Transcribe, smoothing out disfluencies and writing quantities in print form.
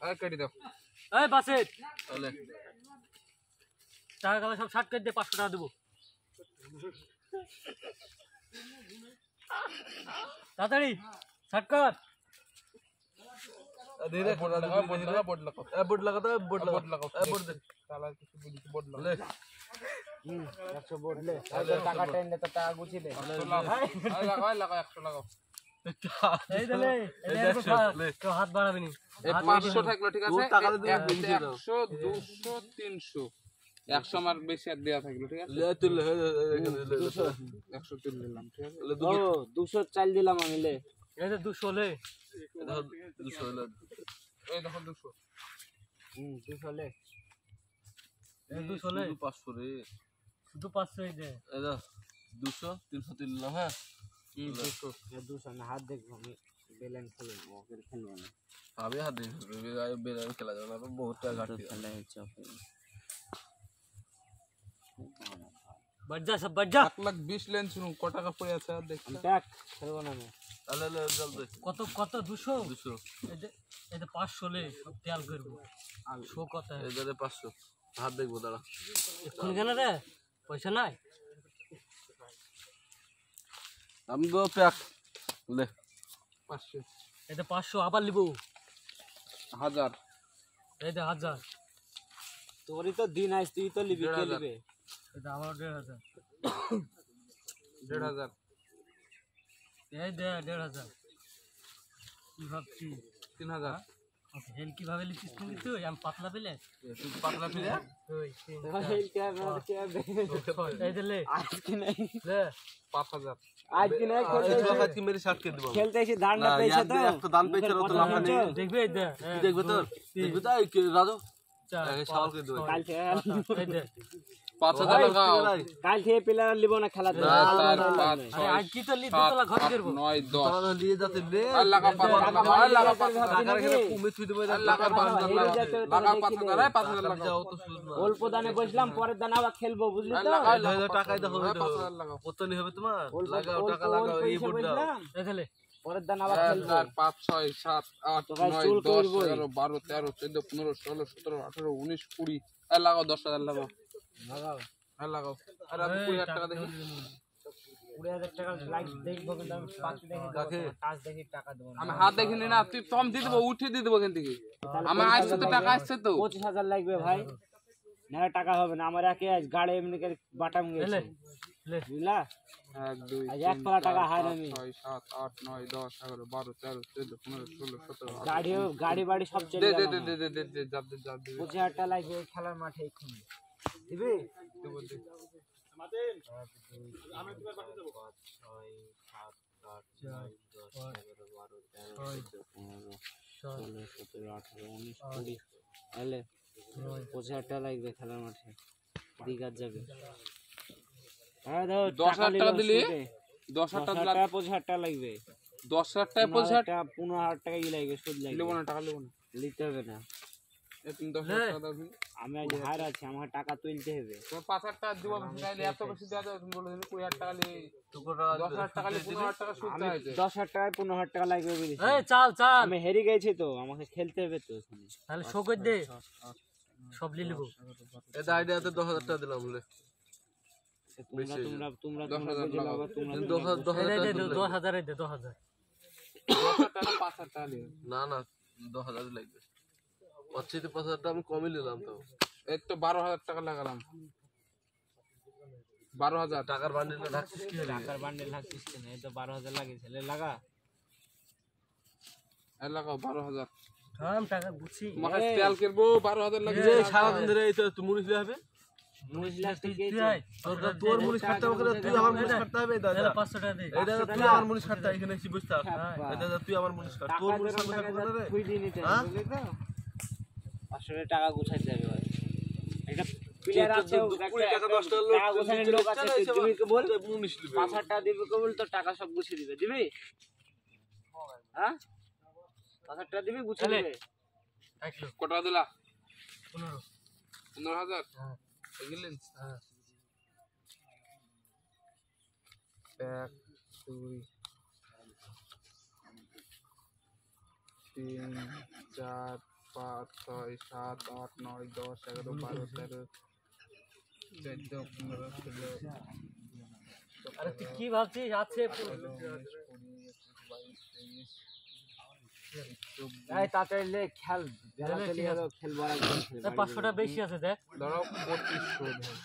আর কেটে দাও এই বাসেট তাহলে টাকা সব 60 করে দে 500 টাকা দেব তাড়াতাড়ি 60 কর ধীরে বোর্ড লাগা এ বোর্ড লাগা তো বোর্ড লাগা এ বোর্ড দে শালা কিছু বলি বোর্ড লাগা লে 100 বোর্ড লে টাকা টেন দে তো টাকা গুছি দে লাগা 100 লাগাও এই দে লে তো হাত বাড়াবি নি এই 500 থাকলো ঠিক আছে 100 200 300 100 মার্ক বেশি আর দেয়া থাকলো ঠিক আছে লে তুই লে 100 তুলে নিলাম ঠিক আছে ও 200 চাল দিলাম আমি লে এই যে 200 লে দেখো 200 লে এই দেখো 200 200 লে এই 200 লে 500 রে শুধু 500 এই দে এই দাও 200 300 তুলে নিলাম হ্যাঁ 200 না হাত দেখবো আমি ব্যালেন্স করে ওকে খেলবো না আমি হাত দিই বেরাবে খেলা যাবে না বহুত টাকা ঘাটতি খেলা হচ্ছে बढ़ जा सब बढ़ जा 1,20,000 লেন শুনো কত টাকা পড়ে আছে আর দেখ দেখ খেলবো না আমি তাহলে জলদি কত কত 200 200 এই যে 500 লে সব তেল করব আর শো কত এই দাদা 500 হাত দেখবো দাঁড়া এখন কেন রে পয়সা নাই আমি গো প্যাক লে 500 এই যে 500 আবার লিবো 1000 এই যে 1000 তোরই তো দিন আইস তুই তো লিবি কে লিবে এটা আমার 1500 1,500 এই দে 1500 কি ভাবছি 3,000 হেল কিভাবে লিখিস তুমি তুই আমি পাতলা পেলে তুই পাতলা ফিরে তুই হেল কে মার কে এই দে লে আজ কি নাই লে 5,000 আজ কি নাই কি মেরে 60 কে দেব খেলতে এসে দান না পেয়েছে তো একটা দান পেয়েছে তো লাফা নেই দেখবে এই দে দেখবে তো রাজু চার সাল কে দেব কাল থেকে এই দে 5,000 লাগাও কাল থেকে প্লেয়ার লিবো না খেলা আরে আজ কি তো লিতে তোলা ঘর করব 9 10 তারা নিয়ে যাতে লে আর লাগা 5,000 লাগা 5,000 টাকার এখানে কমে ছুই দেবে লাগা 5,000 লাগা 5,000 5,000 লাগা যাও তো সুদ না অল্প দানে বসলাম পরের দানে আবার খেলবো বুঝলি তো টাকাই দেখো 5,000 লাগাও কতনি হবে তোমার অল্প- লাগাও অল্প- টাকা লাগাও অল্প এই হিসেবে বুট দাও বসলাম, এই দে লে পরের দানে আবার খেলবো 5 6 7 8 তো ভাই 9 চুল 10 করবই। 11 12 13 14 15 16 17 18 19 20 আর লাগাও 10,000 লাগাও লাগাও আর লাগাও আর আমি 20,000 টাকা দেখি 20,000 টাকা লাইক দেখবো কিন্তু আমি পাঁচটি দেখি কাজ দেখি টাকা দেবো না। আমি হাত দেখিনি না তুই কম দিয়ে দেবো উঠে দিয়ে দেবো এখান থেকে আমার আসছে তো টাকা আসছে তো 25,000 লাগবে ভাই না টাকা হবে না আমার একে আজ গাড়ি এমনি করে বাটাম গেছে লে বুঝলা 1 2 আজ এক পালা টাকা হার আমি 6 7 8 9 10 11 12 13 14 15 16 17 গাড়ি বাড়ি সব চলে দে গেল দে দে দে দে দে যাব দে 25,000 টাকা লাগবে এই খেলার মাঠে এক্ষুনি দিবি তাহলে 25,000 টাকা লাগবে খেলার মাঠে দীঘার যাবে হ্যাঁ ধর 10,000 টাকা দিলি 10,000 টাকা 25,000 টাকা লাগবে 10,000 টাকা 25,000 টাকা 15,000 টাকা ই লাগবে সুদ লাগবে নেব না টাকা নেব না নিতে হবে না এই তুমি 10,000 টাকা দাও আমি আজ হার আছি আমার টাকা তুলতে হবে তুমি 5,000 টাকা দিব চাইলে এত বেশি দেওয়া যাবে তুমি বলে দিলে 20,000 টাকা নিয়ে 10,000 টাকা নিয়ে 15,000 টাকা সুদ আমি চাইছে 10,000 টাকায় 15,000 টাকা লাগবে বলেছি এই চাল চাল আমি হেরে গেছি তো আমাকে খেলতে হবে তো তাহলে শো করে দে সব লি লিবো এটা আইডিয়াতে 10,000 টাকা দিলাম বলে তোমরা বুঝে নাও তোমরা 10,000 এই দে 10,000 এই দে 10,000 10,000 টাকা 5,000 টাকা নিয়ে না না 10,000 লাগবে 5,000 টাকা আমি কমই নিলাম তো এই তো 12,000 টাকা লাগালাম 12,000 টাকার বান্ডিলে রাখছিস কি টাকার বান্ডেল লাগছিস কেন এই তো 12,000 লাগিয়েছে লে লাগা এই লাগাও 12,000 থাম টাকা বুঝছি মাকে তেল করবো 12,000 লাগে এই সারা দিন ধরে এই তো মুনিশ হবে 19 লাখ টাকা তুই আয় তোর মুনিশ কাটতে হবে তুই আমার মুনিশ কাটতে হবে দাদা 500 টাকা দে এটা তুই আমার মুনিশ কাটতে এখানে এসে বসতে এটা তুই আমার মুনিশ কাট তোর মুনিশ কাটতে হবে না রে তুই দিয়ে নিতে বুঝলি তো 500 টাকা গুছাইতে হবে ভাই এটা প্লেয়ার আছে 20 টাকা 10 টাকা টাকা গুছানোর লোক আছে তুই কি বল মুনিশ লিবে 5,000 টাকা দিবি কবুল তো টাকা সব গুছিয়ে দিবে দিবি হ্যাঁ 5,000 টাকা দিবি গুছিয়ে দিবে কত টাকা দিলা 15 15,000 হ্যাঁ এগুলেন হ্যাঁ 1 2 3 4 5 6 7 8 9 10 11 12 13 14 15 16 আরে তুই কি ভাবছিস আছে এই তাড়াতাড়ি লে খেল বেলা চলে গেল খেলবো আর 500টা বেশি আছে দেখ ধরো 2500 ধর